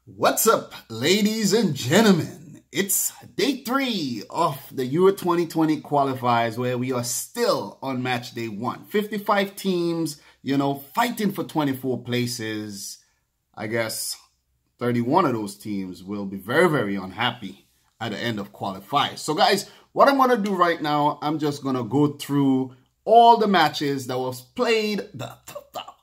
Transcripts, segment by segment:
What's up, ladies and gentlemen? It's day 3 of the Euro 2020 qualifiers where we are still on match day 1. 55 teams, fighting for 24 places. I guess 31 of those teams will be very, very unhappy at the end of qualifiers. So guys, what I'm going to do right now, I'm just going to go through all the matches that was played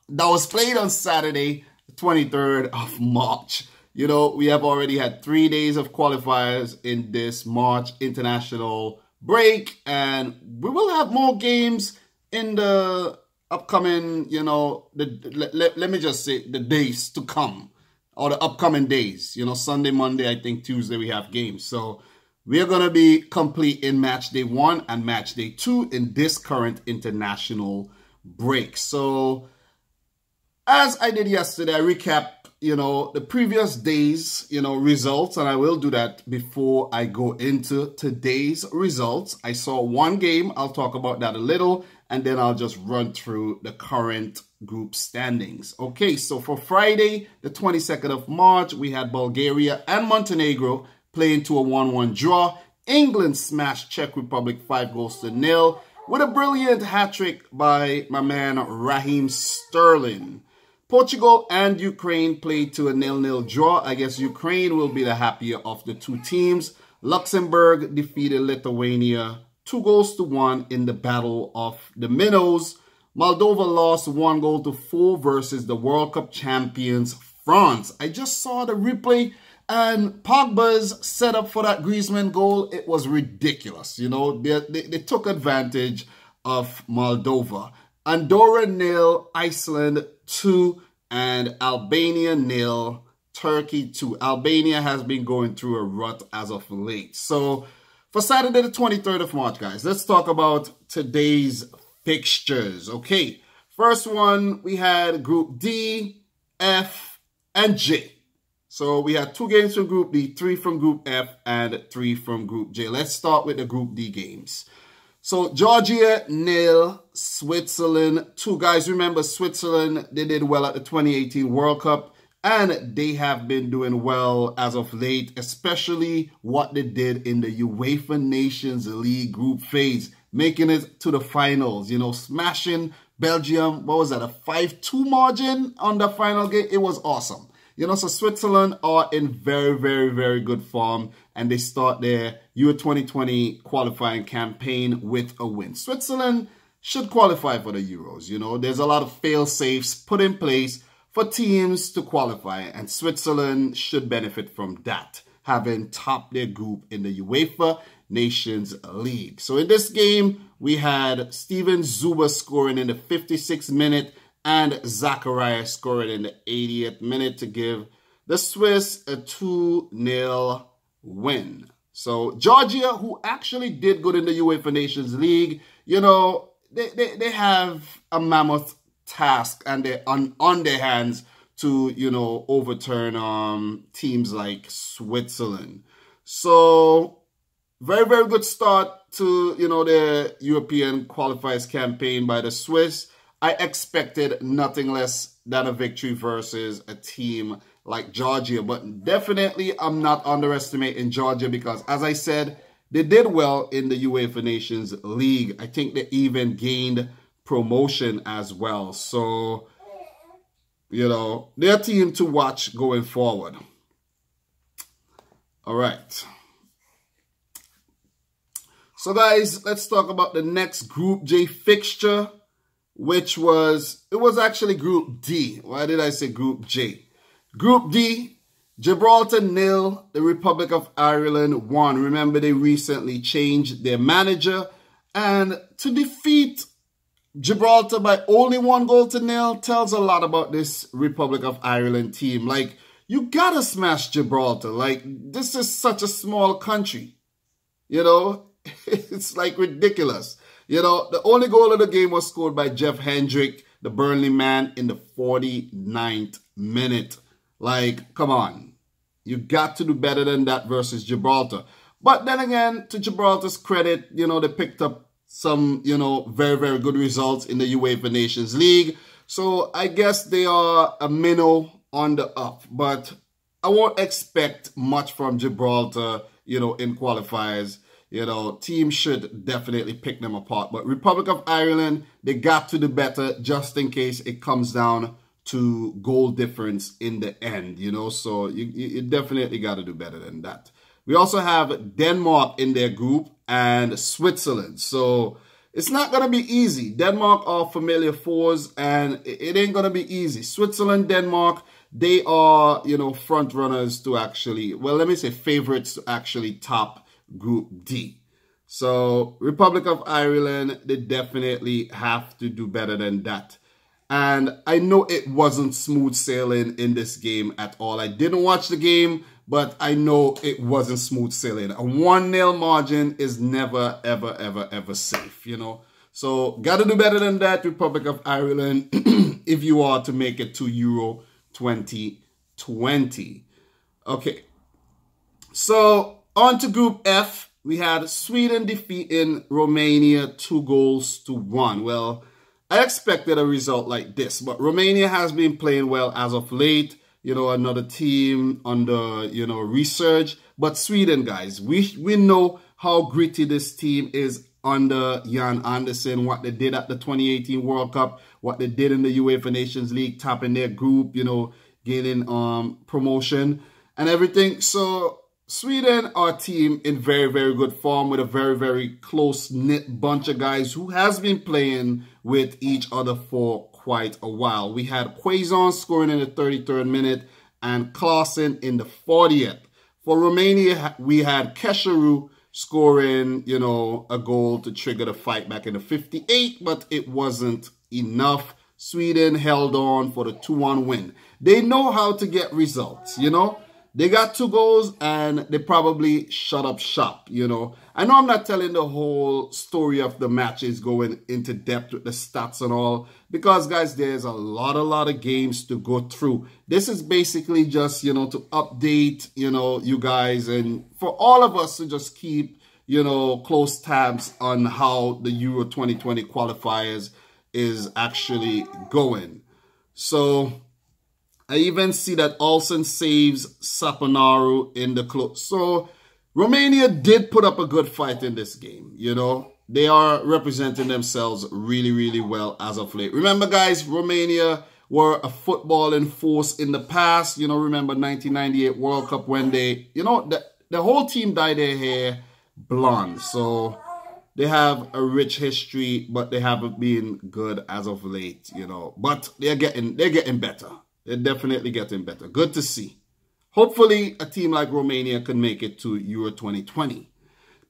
on Saturday, the 23rd of March. We have already had 3 days of qualifiers in this March international break, and we will have more games in the upcoming, let me just say the days to come, or the upcoming days. Sunday, Monday, I think Tuesday we have games. So we are going to be complete in match day 1 and match day 2 in this current international break. So as I did yesterday, I recapped the previous day's, results, and I will do that before I go into today's results. I saw one game. I'll talk about that a little, and then I'll just run through the current group standings. Okay, so for Friday, the 22nd of March, we had Bulgaria and Montenegro playing to a 1-1 draw. England smashed Czech Republic 5-0 with a brilliant hat-trick by my man Raheem Sterling. Portugal and Ukraine played to a 0-0 draw. I guess Ukraine will be the happier of the two teams. Luxembourg defeated Lithuania 2-1 in the Battle of the Minnows. Moldova lost 1-4 versus the World Cup champions France. I just saw the replay, and Pogba's setup for that Griezmann goal, it was ridiculous. They took advantage of Moldova. Andorra 0, Iceland 2, and Albania 0, Turkey 2. Albania has been going through a rut as of late. So for Saturday the 23rd of March, guys, let's talk about today's fixtures. Okay, first one, we had Group D, F, and J. So we had 2 games from Group D, 3 from Group F, and 3 from Group J. Let's start with the Group D games. So Georgia 0, Switzerland 2. Guys, remember Switzerland, they did well at the 2018 World Cup, and they have been doing well as of late, especially what they did in the UEFA Nations League group phase, making it to the finals, smashing Belgium. What was that, a 5-2 margin on the final game? It was awesome. So Switzerland are in very, very, very good form, and they start their Euro 2020 qualifying campaign with a win. Switzerland should qualify for the Euros. There's a lot of fail-safes put in place for teams to qualify, and Switzerland should benefit from that, having topped their group in the UEFA Nations League. So in this game, we had Steven Zuba scoring in the 56th minute, and Zachariah scored in the 80th minute to give the Swiss a 2-0 win. So Georgia, who actually did good in the UEFA Nations League, they have a mammoth task, and they're on their hands to, overturn teams like Switzerland. So very, very good start to, the European qualifiers campaign by the Swiss. I expected nothing less than a victory versus a team like Georgia. But definitely, I'm not underestimating Georgia because, as I said, they did well in the UEFA Nations League. I think they even gained promotion as well. So, they're a team to watch going forward. All right. So, guys, let's talk about the next Group J fixture, which was actually Group D. Why did I say Group J? Group D, Gibraltar 0, the Republic of Ireland 1. Remember, they recently changed their manager, and to defeat Gibraltar by only 1-0 tells a lot about this Republic of Ireland team. Like, you gotta smash Gibraltar. Like, this is such a small country. It's like ridiculous. The only goal of the game was scored by Jeff Hendrick, the Burnley man, in the 49th minute. Like, come on. You got to do better than that versus Gibraltar. But then again, to Gibraltar's credit, they picked up some, very, very good results in the UEFA Nations League. So I guess they are a minnow on the up. But I won't expect much from Gibraltar, you know, in qualifiers. You know, teams should definitely pick them apart. But Republic of Ireland, they got to do better just in case it comes down to goal difference in the end, you know. So you definitely got to do better than that. We also have Denmark in their group and Switzerland. So it's not going to be easy. Denmark are familiar foes and it ain't going to be easy. Switzerland, Denmark, they are, you know, front runners to actually, well, let me say favorites to actually top Group D. So Republic of Ireland, they definitely have to do better than that. And I know it wasn't smooth sailing in this game at all. I didn't watch the game, but I know it wasn't smooth sailing. A 1-0 margin is never, ever, ever, ever safe, you know. So got to do better than that, Republic of Ireland, if you are to make it to Euro 2020. Okay. So on to Group F, we had Sweden defeating Romania 2-1. Well, I expected a result like this, but Romania has been playing well as of late. You know, another team under, you know, research. But Sweden, guys, we know how gritty this team is under Jan Andersson, what they did at the 2018 World Cup, what they did in the UEFA Nations League, topping their group, you know, gaining promotion and everything. So Sweden are a team in very, very good form with a very, very close-knit bunch of guys who has been playing with each other for quite a while. We had Quaison scoring in the 33rd minute and Klaassen in the 40th. For Romania, we had Kesharu scoring, you know, a goal to trigger the fight back in the 58th, but it wasn't enough. Sweden held on for the 2-1 win. They know how to get results, you know. They got 2 goals and they probably shut up shop, you know. I know I'm not telling the whole story of the matches going into depth with the stats and all. Because, guys, there's a lot of games to go through. This is basically just, you know, to update, you know, you guys. And for all of us to just keep, you know, close tabs on how the Euro 2020 qualifiers is actually going. So I even see that Olsen saves Saponaru in the close. So Romania did put up a good fight in this game, you know. They are representing themselves really, really well as of late. Remember, guys, Romania were a footballing force in the past. You know, remember 1998 World Cup when they, you know, the whole team dyed their hair blonde. So they have a rich history, but they haven't been good as of late, you know. But they're getting better. They're definitely getting better. Good to see. Hopefully, a team like Romania can make it to Euro 2020.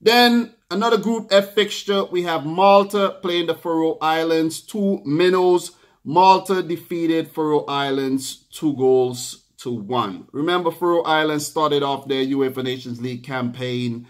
Then, another Group F fixture. We have Malta playing the Faroe Islands. 2 minnows. Malta defeated Faroe Islands 2-1. Remember, Faroe Islands started off their UEFA Nations League campaign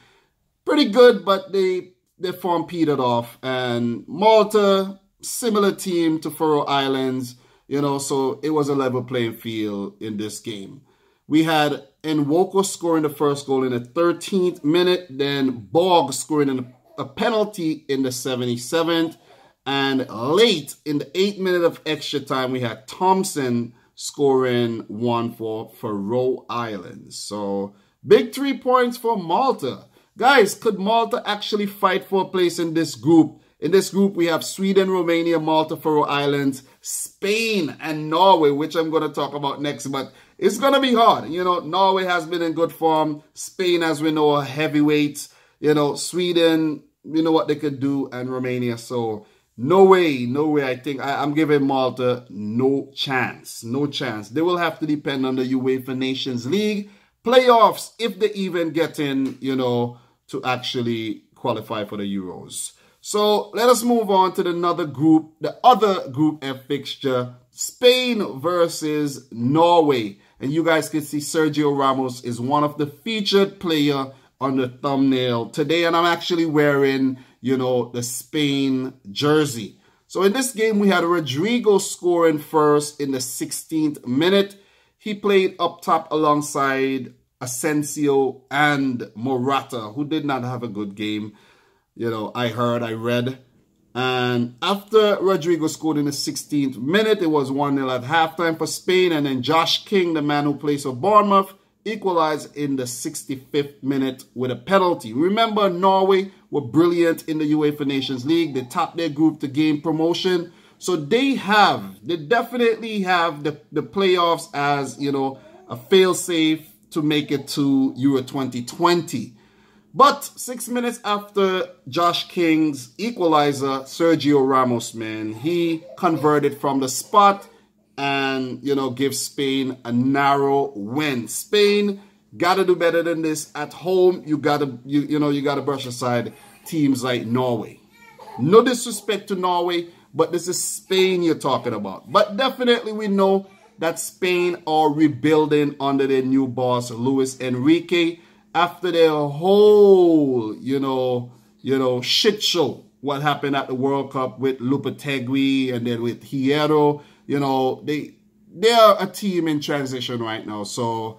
pretty good, but their form petered off. And Malta, similar team to Faroe Islands, you know, so it was a level playing field in this game. We had Nwoko scoring the first goal in the 13th minute. Then Borg scoring a penalty in the 77th. And late in the 8th minute of extra time, we had Thompson scoring 1 for Faroe Islands. So big 3 points for Malta. Guys, could Malta actually fight for a place in this group? In this group, we have Sweden, Romania, Malta, Faroe Islands, Spain, and Norway, which I'm going to talk about next. But it's going to be hard. You know, Norway has been in good form. Spain, as we know, are heavyweights. You know, Sweden, we know what they could do, and Romania. So no way. I think I'm giving Malta no chance. No chance. They will have to depend on the UEFA Nations League playoffs if they even get in, you know, to actually qualify for the Euros. So let us move on to another group, the other Group F fixture, Spain versus Norway. And you guys can see Sergio Ramos is one of the featured player on the thumbnail today. And I'm actually wearing, you know, the Spain jersey. So in this game, we had Rodrigo scoring first in the 16th minute. He played up top alongside Asensio and Morata, who did not have a good game. You know, I read. And after Rodrigo scored in the 16th minute, it was 1-0 at halftime for Spain. And then Josh King, the man who plays for Bournemouth, equalized in the 65th minute with a penalty. Remember, Norway were brilliant in the UEFA Nations League. They topped their group to gain promotion. So they definitely have the playoffs as, you know, a fail-safe to make it to Euro 2020. But 6 minutes after Josh King's equalizer, Sergio Ramos, man, he converted from the spot and, you know, give Spain a narrow win. Spain got to do better than this. At home, you got to, you got to brush aside teams like Norway. No disrespect to Norway, but this is Spain you're talking about. But definitely we know that Spain are rebuilding under their new boss, Luis Enrique, after their whole, you know, shit show. What happened at the World Cup with Lopetegui and then with Hierro. You know, they are a team in transition right now. So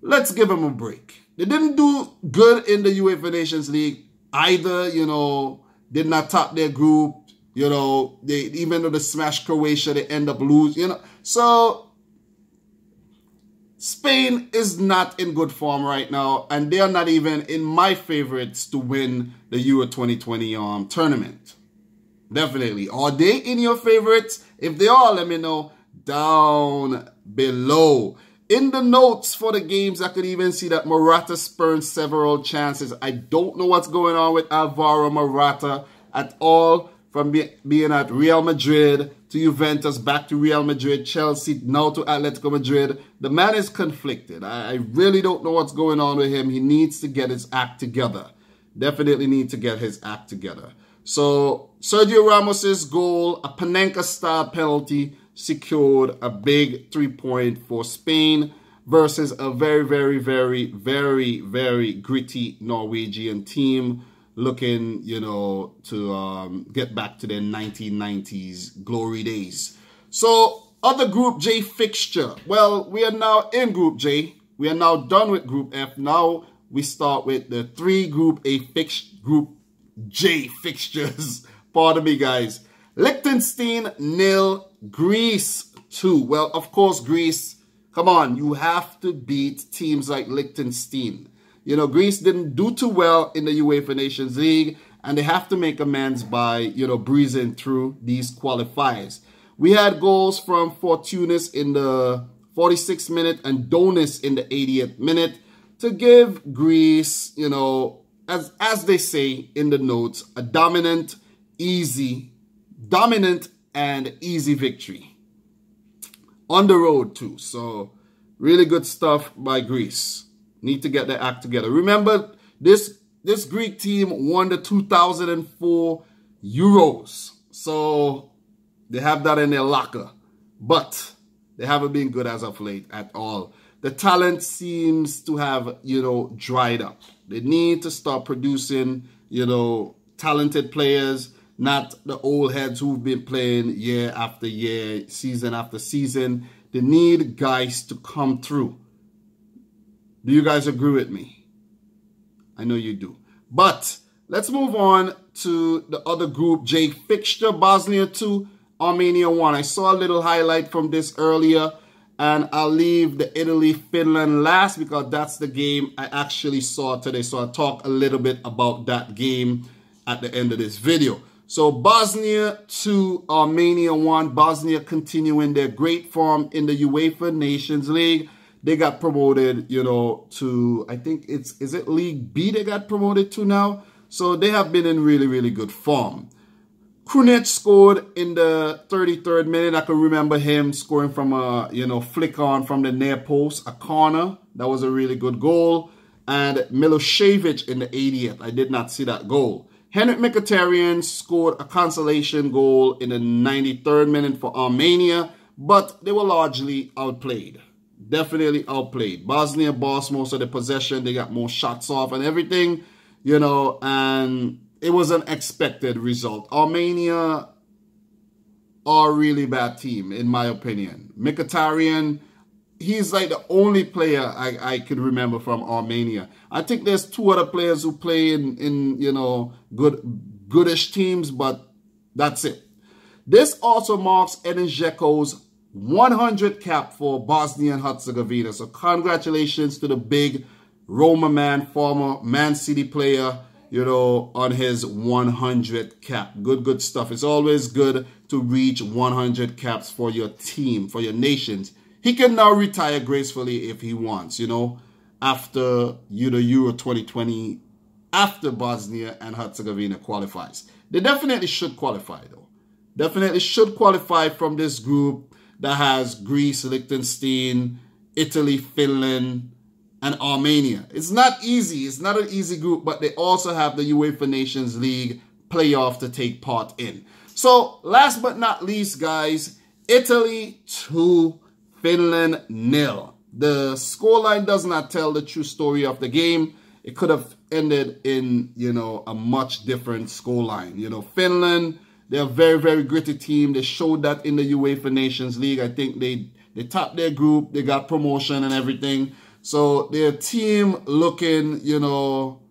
let's give them a break. They didn't do good in the UEFA Nations League either, you know, did not top their group. You know, even though they smashed Croatia, they end up losing, you know. So Spain is not in good form right now, and they are not even in my favorites to win the Euro 2020 tournament. Definitely. Are they in your favorites? If they are, let me know down below. In the notes for the games, I could even see that Morata spurned several chances. I don't know what's going on with Alvaro Morata at all. From being at Real Madrid to Juventus, back to Real Madrid, Chelsea, now to Atletico Madrid. The man is conflicted. I really don't know what's going on with him. He needs to get his act together. Definitely need to get his act together. So Sergio Ramos's goal, a Panenka-style penalty, secured a big 3-point for Spain versus a very, very, very, very, very gritty Norwegian team looking, you know, to get back to their 1990s glory days. So, other Group J fixture. Well, we are now in Group J. We are now done with Group F. Now we start with the 3 Group J fixtures. Pardon me, guys. Liechtenstein 0, Greece 2. Well, of course, Greece, come on, you have to beat teams like Liechtenstein. You know, Greece didn't do too well in the UEFA Nations League, and they have to make amends by, you know, breezing through these qualifiers. We had goals from Fortounis in the 46th minute and Donis in the 80th minute to give Greece, you know, as they say in the notes, a dominant and easy victory. On the road too. So, really good stuff by Greece. Need to get their act together. Remember, this Greek team won the 2004 Euros. So they have that in their locker. But they haven't been good as of late at all. The talent seems to have, you know, dried up. They need to start producing, you know, talented players, not the old heads who've been playing year after year, season after season. They need guys to come through. Do you guys agree with me? I know you do. But let's move on to the other Group J fixture. Bosnia 2, Armenia 1. I saw a little highlight from this earlier. And I'll leave the Italy-Finland last because that's the game I actually saw today. So I'll talk a little bit about that game at the end of this video. So Bosnia 2, Armenia 1. Bosnia continuing their great form in the UEFA Nations League. They got promoted, you know, to, I think is it League B they got promoted to now? So they have been in really, really good form. Krunic scored in the 33rd minute. I can remember him scoring from a, you know, flick on from the near post, a corner. That was a really good goal. And Milosevic in the 80th. I did not see that goal. Henrik Mkhitaryan scored a consolation goal in the 93rd minute for Armenia, but they were largely outplayed. Definitely outplayed. Bosnia bossed most of the possession. They got more shots off and everything, you know, and it was an expected result. Armenia are a really bad team, in my opinion. Mkhitaryan, he's like the only player I could remember from Armenia. I think there's 2 other players who play in you know, goodish teams, but that's it. This also marks Edin Dzeko's 100 cap for Bosnia and Herzegovina. So congratulations to the big Roma man, former Man City player, you know, on his 100 cap. Good stuff. It's always good to reach 100 caps for your team, for your nations. He can now retire gracefully if he wants, you know, after Euro 2020, after Bosnia and Herzegovina qualifies. They definitely should qualify, though. Definitely should qualify from this group that has Greece, Liechtenstein, Italy, Finland, and Armenia. It's not easy. It's not an easy group, but they also have the UEFA Nations League playoff to take part in. So, last but not least, guys, Italy 2, Finland 0. The scoreline does not tell the true story of the game. It could have ended in, you know, a much different scoreline. You know, Finland, they're a very, very gritty team. They showed that in the UEFA Nations League. I think they topped their group. They got promotion and everything. So their team looking, you know,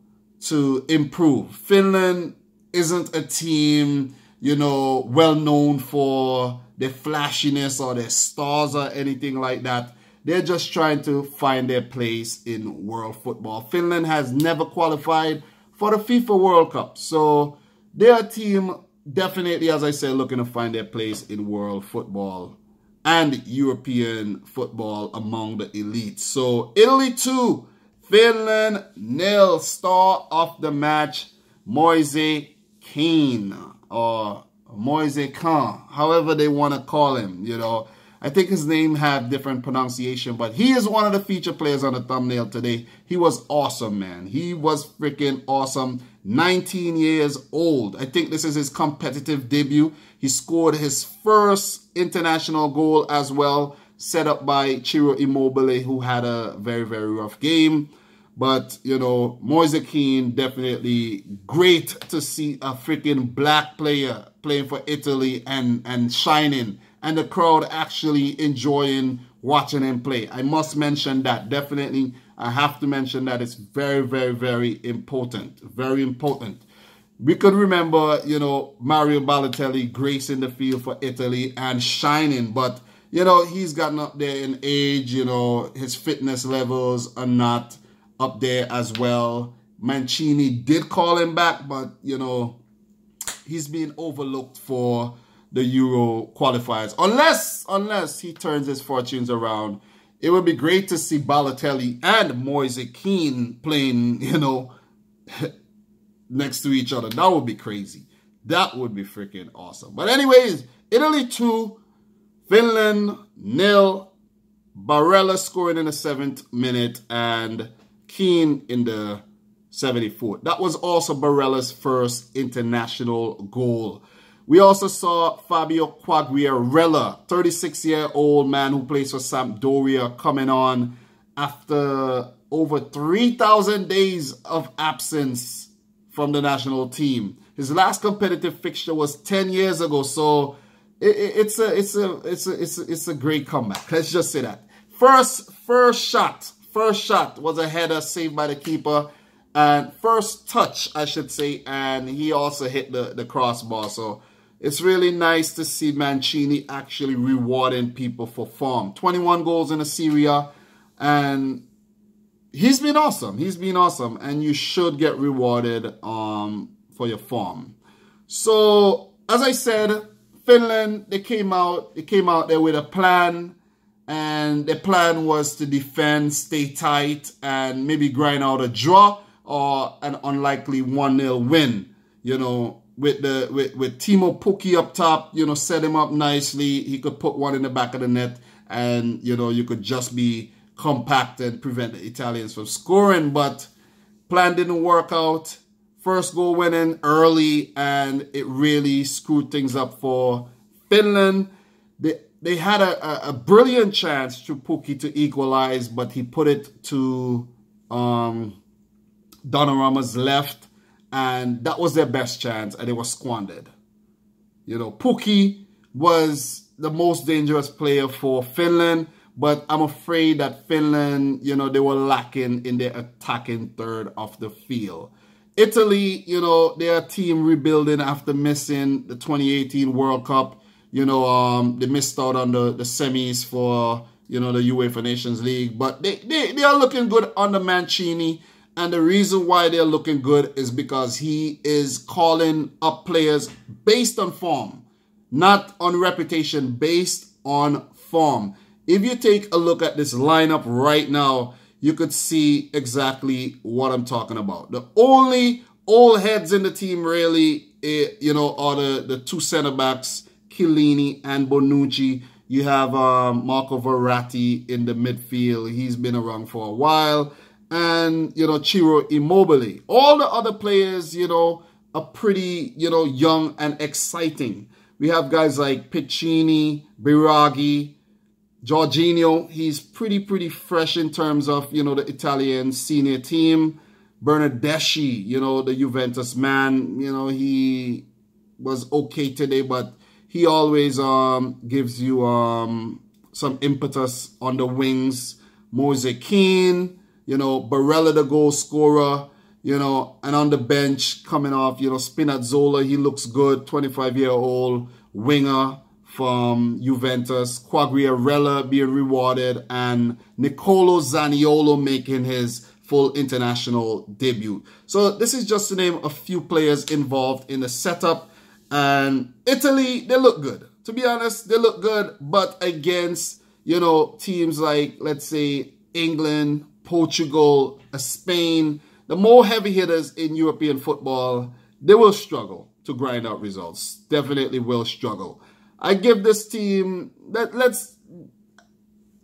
to improve. Finland isn't a team, you know, well known for their flashiness or their stars or anything like that. They're just trying to find their place in world football. Finland has never qualified for the FIFA World Cup. So they're a team definitely, as I said, looking to find their place in world football and European football among the elites. So Italy 2, Finland 0. Star of the match, Moise Kean or Moise Kean, however they want to call him. You know, I think his name have different pronunciation, but he is one of the feature players on the thumbnail today. He was awesome, man. He was freaking awesome. 19 years old. I think this is his competitive debut. He scored his first international goal as well, set up by Ciro Immobile, who had a very, very rough game. But, you know, Moise Kean, definitely great to see a freaking black player playing for Italy and shining. And the crowd actually enjoying watching him play. I must mention that. Definitely, I have to mention that. It's very, very, very important. Very important. We could remember, you know, Mario Balotelli gracing the field for Italy and shining. But, you know, he's gotten up there in age. You know, his fitness levels are not up there as well. Mancini did call him back, but, you know, he's being overlooked for the Euro qualifiers. Unless he turns his fortunes around, it would be great to see Balotelli and Moise Kean playing, you know, next to each other. That would be crazy. That would be freaking awesome. But anyways, Italy 2, Finland 0. Barella scoring in the 7th minute and Kean in the 74th. That was also Barella's first international goal. We also saw Fabio Quagliarella, 36-year-old man who plays for Sampdoria, coming on after over 3,000 days of absence from the national team. His last competitive fixture was 10 years ago, so it's a great comeback. Let's just say that. First shot was a header saved by the keeper, and first touch, I should say, and he also hit the crossbar. So it's really nice to see Mancini actually rewarding people for form. 21 goals in the Serie A, and he's been awesome. He's been awesome, and you should get rewarded for your form. So, as I said, Finland, they came out there with a plan, and the plan was to defend, stay tight, and maybe grind out a draw or an unlikely 1-0 win, you know. With Timo Pukki up top, you know, set him up nicely. He could put one in the back of the net, and, you know, you could just be compact and prevent the Italians from scoring. But plan didn't work out. First goal went in early, and it really screwed things up for Finland. They had a brilliant chance through Pukki to equalize, but he put it to Donnarumma's left. And that was their best chance, and it was squandered. You know, Pukki was the most dangerous player for Finland, but I'm afraid that Finland, you know, they were lacking in their attacking third of the field. Italy, you know, they're a team rebuilding after missing the 2018 World Cup. you know, they missed out on the semis for, you know, the UEFA Nations League. But they are looking good under Mancini. And the reason why they're looking good is because he is calling up players based on form, not on reputation, based on form. If you take a look at this lineup right now, you could see exactly what I'm talking about. The only old heads in the team really, you know, are the two center-backs, Chiellini and Bonucci. You have Marco Verratti in the midfield. He's been around for a while. And, you know, Ciro Immobile. All the other players, you know, are pretty, you know, young and exciting. We have guys like Piccini, Biraghi, Jorginho. He's pretty fresh in terms of, you know, the Italian senior team. Bernardeschi, you know, the Juventus man, you know, he was okay today, but he always gives you some impetus on the wings. Moise Kean, you know, Barella, the goal scorer, you know, and on the bench coming off, you know, Spinazzola, he looks good, 25-year-old winger from Juventus. Quagliarella being rewarded, and Nicolo Zaniolo making his full international debut. So this is just to name a few players involved in the setup. And Italy, they look good. To be honest, they look good, but against, you know, teams like, let's say, England, Portugal, Spain, the more heavy hitters in European football, they will struggle to grind out results. Definitely will struggle. I give this team,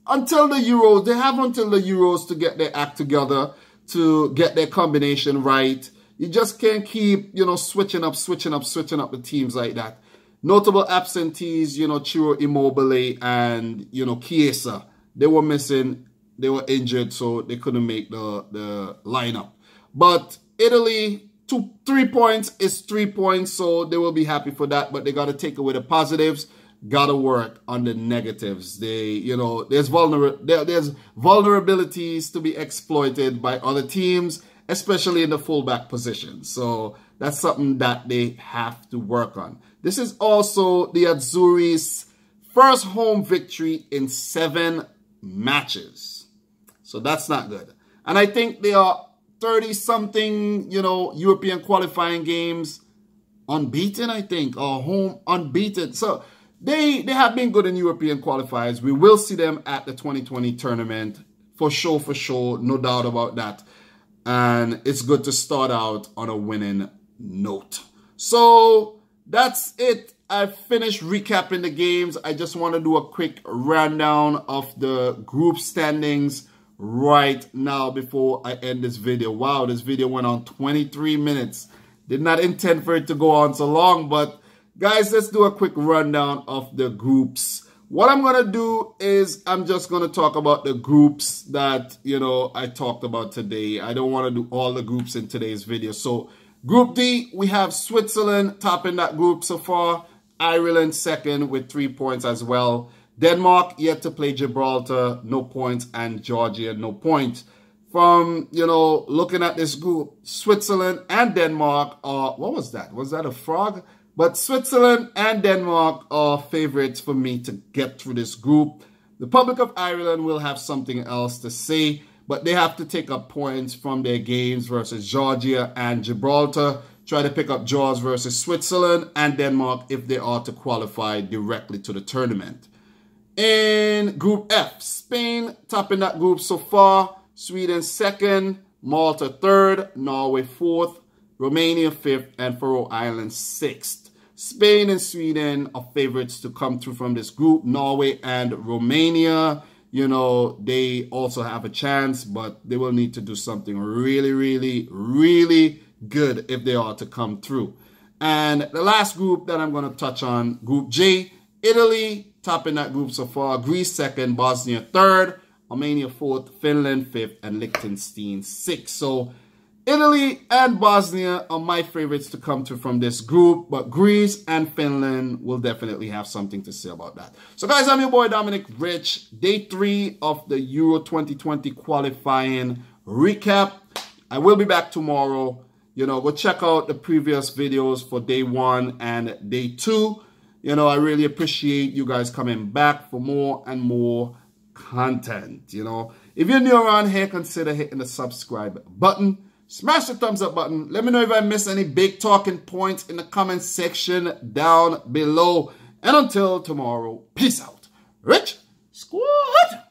until the Euros, they have until the Euros to get their act together, to get their combination right. You just can't keep, you know, switching up the teams like that. Notable absentees, you know, Ciro Immobile and, you know, Chiesa. They were missing. They were injured, so they couldn't make the lineup. But Italy, 3 points is 3 points, so they will be happy for that. But they got to take away the positives. Got to work on the negatives. They, you know, there's vulnerabilities to be exploited by other teams, especially in the fullback position. So that's something that they have to work on. This is also the Azzurri's first home victory in 7 matches. So that's not good. And I think they are 30-something, you know, European qualifying games unbeaten, I think, or home unbeaten. So they have been good in European qualifiers. We will see them at the 2020 tournament. For sure, no doubt about that. And it's good to start out on a winning note. So that's it. I've finished recapping the games. I just want to do a quick rundown of the group standings right now before I end this video. Wow, this video went on 23 minutes. Did not intend for it to go on so long, but guys, let's do a quick rundown of the groups. What I'm going to do is I'm just going to talk about the groups that, you know, I talked about today. I don't want to do all the groups in today's video. So Group D, we have Switzerland topping that group so far. Ireland second with 3 points as well. Denmark yet to play Gibraltar, no points, and Georgia, no points. From, you know, looking at this group, Switzerland and Denmark are, what was that? Was that a frog? But Switzerland and Denmark are favorites for me to get through this group. The Republic of Ireland will have something else to say, but they have to take up points from their games versus Georgia and Gibraltar. Try to pick up draws versus Switzerland and Denmark if they are to qualify directly to the tournament. In Group F, Spain topping that group so far. Sweden second, Malta third, Norway fourth, Romania fifth, and Faroe Islands sixth. Spain and Sweden are favorites to come through from this group. Norway and Romania, you know, they also have a chance, but they will need to do something really good if they are to come through. And the last group that I'm going to touch on, Group J, Italy topping that group so far. Greece second, Bosnia third, Armenia fourth, Finland fifth, and Liechtenstein sixth. So Italy and Bosnia are my favorites to come through from this group, but Greece and Finland will definitely have something to say about that. So guys, I'm your boy Dominic Rich. Day 3 of the Euro 2020 qualifying recap. I will be back tomorrow. You know, go check out the previous videos for day 1 and day 2. You know, I really appreciate you guys coming back for more and more content, you know. If you're new around here, consider hitting the subscribe button. Smash the thumbs up button. Let me know if I missed any big talking points in the comment section down below. And until tomorrow, peace out. Rich Squad!